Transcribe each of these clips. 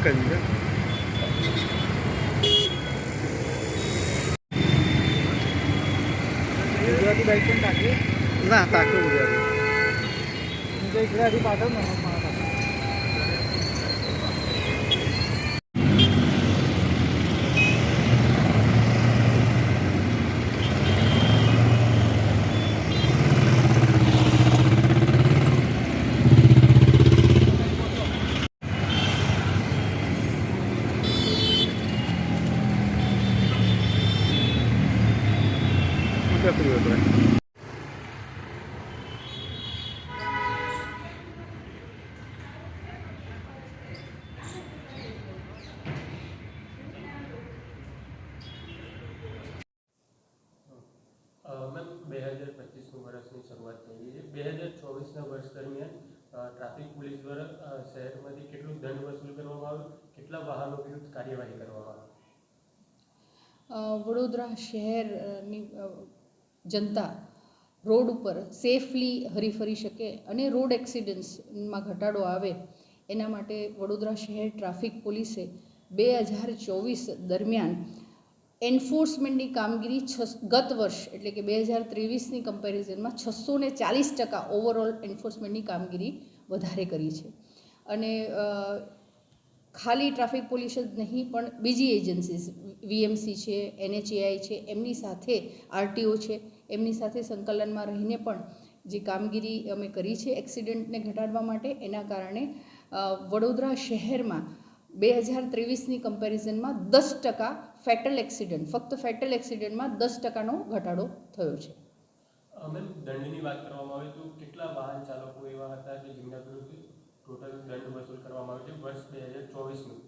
કરી છે ગુજરાતી બાઇક પણ ટાંકી ના ટાંક્યું ગુજરાતી ગુજરાતી પાછળ ને કર્યું હતું મેમ 2025 વર્ષની શરૂઆત થઈ ગઈ છે. 2024ના વર્ષ દરમિયાન ટ્રાફિક પોલીસ દ્વારા શહેરમાંથી કેટલું દંડ વસૂલ કરવામાં આવ્યો, કેટલા વાહનો વિરુદ્ધ કાર્યવાહી કરવામાં આવી? વડોદરા શહેરની જનતા રોડ ઉપર સેફલી હરીફરી શકે અને રોડ એક્સિડન્ટ્સમાં ઘટાડો આવે એના માટે વડોદરા શહેર ટ્રાફિક પોલીસે 2024 દરમિયાન એન્ફોર્સમેન્ટની કામગીરી ગત વર્ષ એટલે કે 2023ની કમ્પેરિઝનમાં 640% ઓવરઓલ એન્ફોર્સમેન્ટની કામગીરી વધારે કરી છે. અને ખાલી ટ્રાફિક પોલીસ જ નહીં પણ બીજી એજન્સીસ વીએમસી છે, NHAI છે, એમની સાથે RTO છે, એમની સાથે સંકલનમાં રહીને પણ જે કામગીરી અમે કરી છે એક્સિડન્ટને ઘટાડવા માટે, એના કારણે વડોદરા શહેરમાં 2023ની કમ્પેરિઝનમાં 10% ફેટલ એક્સિડન્ટ, ફક્ત ફેટલ એક્સિડન્ટમાં 10%નો ઘટાડો થયો છે. મેમ, દંડની વાત કરવામાં આવે તો કેટલા વાહન ચાલકો એવા હતા કે જેમના વિરુદ્ધ ટોટલ દંડ વસૂલ કરવામાં આવ્યો છે વર્ષ 2024નું?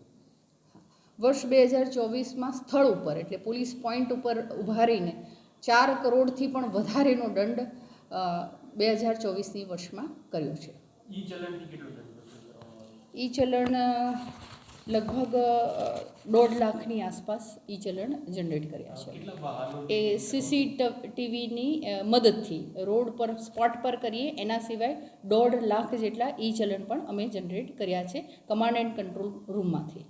વર્ષ 2024માં સ્થળ ઉપર એટલે પોલીસ પોઈન્ટ ઉપર ઊભા રહીને 4 કરોડથી પણ વધારેનો દંડ 2024ની વર્ષમાં કર્યો છે. ઈ ચલણથી કેટલો દંડ વસૂલ કરવામાં આવ્યો? ઈ ચલણ લગભગ 1.5 લાખની આસપાસ ઈ ચલણ જનરેટ કર્યા છે. કેટલા વાહનો એ CCTVની મદદથી રોડ પર સ્પોટ પર કરીએ, એના સિવાય 1.5 લાખ જેટલા ઈ ચલણ પણ અમે જનરેટ કર્યા છે કમાન્ડ એન્ડ કંટ્રોલ રૂમમાંથી.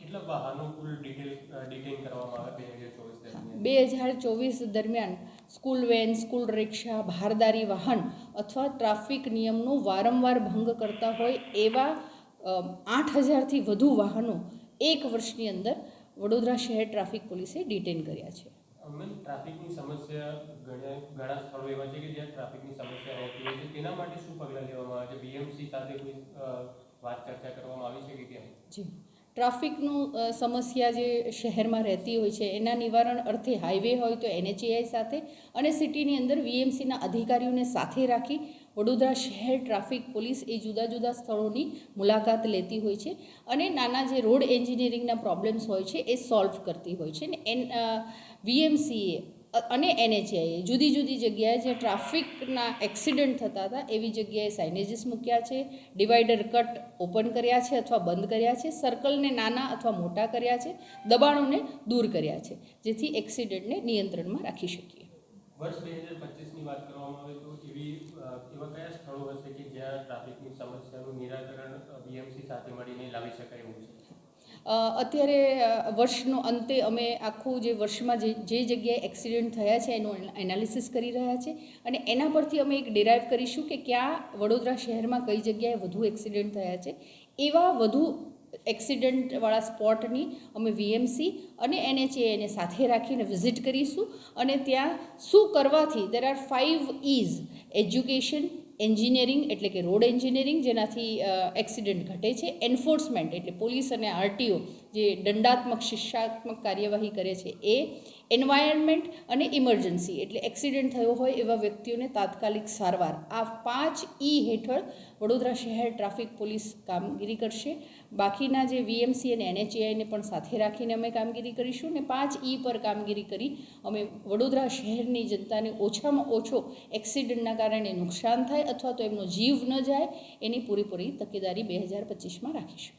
કેટલા વાહનો કુલ ડિટેઇન કરવામાં આવ્યા 2024 દરમિયાન સ્કૂલ વેન, સ્કૂલ રિક્ષા, ભારદારી વાહન અથવા ટ્રાફિક નિયમનો વારંવાર ભંગ કરતા હોય એવા 8000થી વધુ વાહનો એક વર્ષની અંદર વડોદરા શહેર ટ્રાફિક પોલીસે ડિટેઇન કર્યા છે. મેમ, ટ્રાફિકની સમસ્યા ઘણા સ્થળો એવા છે કે જ્યાં ટ્રાફિકની સમસ્યા રહેતી હોય છે, તેના માટે શું પગલાં લેવામાં આવે છે? BMC સાથે કોઈ વાત ચર્ચા કરવામાં આવી છે કે કેમ? જી, ટ્રાફિકનું સમસ્યા જે શહેરમાં રહેતી હોય છે એના નિવારણ અર્થે હાઈવે હોય તો NHAI સાથે અને સિટીની અંદર VMCના અધિકારીઓને સાથે રાખી વડોદરા શહેર ટ્રાફિક પોલીસ એ જુદા જુદા સ્થળોની મુલાકાત લેતી હોય છે અને નાના જે રોડ એન્જિનિયરિંગના પ્રોબ્લેમ્સ હોય છે એ સોલ્વ કરતી હોય છે. ને VMCએ અને NHAI જુદી જુદી જગ્યાએ જે ટ્રાફિકના એક્સિડન્ટ થતા હતા એવી જગ્યાએ સાઇનેજીસ મૂક્યા છે, ડિવાઈડર કટ ઓપન કર્યા છે અથવા બંધ કર્યા છે, સર્કલને નાના અથવા મોટા કર્યા છે, દબાણોને દૂર કર્યા છે, જેથી એક્સિડન્ટને નિયંત્રણમાં રાખી શકીએ. વર્ષ 2025ની વાત કરવામાં આવે તો એવા કયા સ્થળો હશે કે જ્યાં ટ્રાફિકની સમસ્યાનું નિરાકરણ BMC સાથે મળીને લાવી શકાય એવું છે? અત્યારે વર્ષનો અંતે અમે આખું જે વર્ષમાં જે જગ્યાએ એક્સિડન્ટ થયા છે એનું એનાલિસિસ કરી રહ્યા છે અને એના પરથી અમે એક ડિરાઈવ કરીશું કે ક્યાં વડોદરા શહેરમાં કઈ જગ્યાએ વધુ એક્સિડન્ટ થયા છે. એવા વધુ એક્સિડન્ટવાળા સ્પોટની અમે VMC અને NHAIને સાથે રાખીને વિઝિટ કરીશું અને ત્યાં શું કરવાથી there are 5 E's: education, engineering એટલે કે રોડ એન્જિનિયરિંગ જેનાથી એક્સિડન્ટ ઘટે છે, એન્ફોર્સમેન્ટ એટલે પોલીસ અને RTO જે દંડાત્મક શિક્ષાત્મક કાર્યવાહી કરે છે એ, એન્વાયરમેન્ટ અને ઇમરજન્સી એટલે એક્સિડન્ટ થયો હોય એવા વ્યક્તિઓને તાત્કાલિક સારવાર. આ 5 E હેઠળ વડોદરા શહેર ટ્રાફિક પોલીસ કામગીરી કરશે. બાકીના જે VMC અને NHAIને પણ સાથે રાખીને અમે કામગીરી કરીશું અને 5 E પર કામગીરી કરી અમે વડોદરા શહેરની જનતાને ઓછામાં ઓછો એક્સિડન્ટના કારણે નુકસાન થાય અથવા તો એમનો જીવ ન જાય એની પૂરેપૂરી તકેદારી 2025માં રાખીશું.